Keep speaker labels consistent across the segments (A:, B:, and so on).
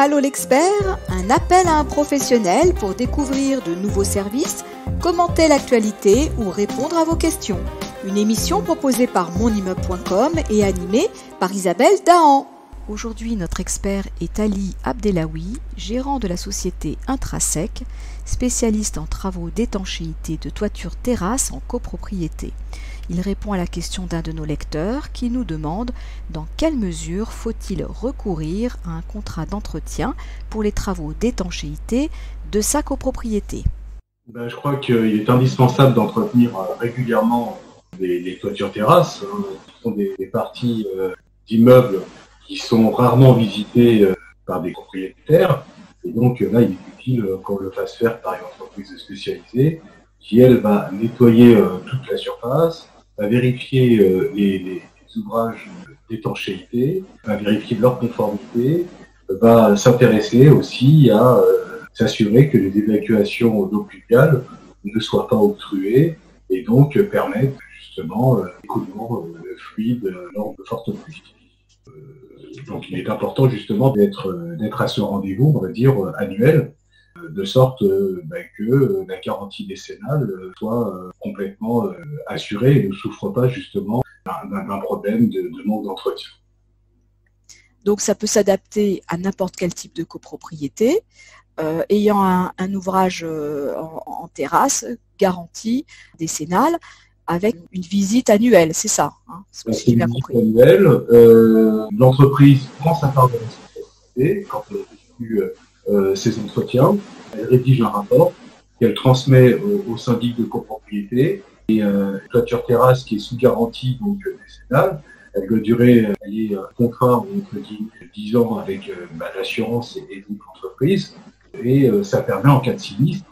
A: Allô l'expert, un appel à un professionnel pour découvrir de nouveaux services, commenter l'actualité ou répondre à vos questions. Une émission proposée par monimmeuble.com et animée par Isabelle Dahan. Aujourd'hui, notre expert est Ali Abdelaoui, gérant de la société Intrasec, spécialiste en travaux d'étanchéité de toitures terrasses en copropriété. Il répond à la question d'un de nos lecteurs qui nous demande dans quelle mesure faut-il recourir à un contrat d'entretien pour les travaux d'étanchéité de sa copropriété.
B: Je crois qu'il est indispensable d'entretenir régulièrement les toitures terrasses, qui sont des parties d'immeubles qui sont rarement visitées par des propriétaires. Et donc là, il est utile qu'on le fasse faire par une entreprise spécialisée qui, elle, va nettoyer toute la surface, va vérifier les ouvrages d'étanchéité, va vérifier leur conformité, va s'intéresser aussi à s'assurer que les évacuations d'eau pluviale ne soient pas obstruées et donc permettre justement l'écoulement fluide lors de fortes pluies. Donc il est important justement d'être à ce rendez-vous, on va dire, annuel, de sorte que la garantie décennale soit complètement assurée et ne souffre pas justement d'un problème de manque d'entretien.
A: Donc ça peut s'adapter à n'importe quel type de copropriété, ayant un ouvrage en terrasse, garantie décennale, avec une visite annuelle, c'est ça, c'est ce que j'ai bien compris.
B: Annuelle, l'entreprise prend sa part de responsabilité quand elle effectue ses entretiens, elle rédige un rapport qu'elle transmet au syndic de copropriété et toiture terrasse qui est sous garantie donc décennale. Elle doit durer, elle est contrat entre 10 ans avec l'assurance et donc l'entreprise et ça permet en cas de sinistre,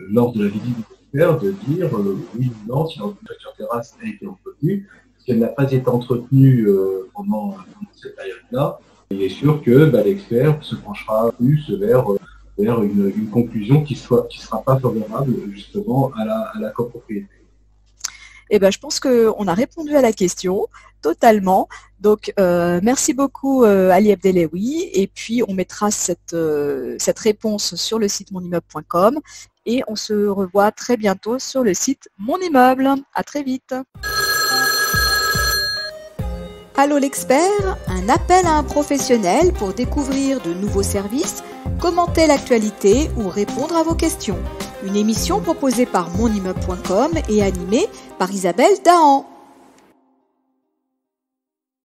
B: lors de la visite de dire oui ou non si notre toiture terrasse a été entretenue. Si elle n'a pas été entretenue pendant cette période-là, il est sûr que l'expert se penchera plus vers une conclusion qui sera pas favorable justement à la copropriété.
A: Je pense qu'on a répondu à la question totalement. Donc, merci beaucoup Ali Abdelaoui. Et puis, on mettra cette réponse sur le site monimmeuble.com et on se revoit très bientôt sur le site Mon Immeuble. À très vite. Allô l'expert, un appel à un professionnel pour découvrir de nouveaux services, commenter l'actualité ou répondre à vos questions. Une émission proposée par monimmeuble.com et animée par Isabelle Dahan.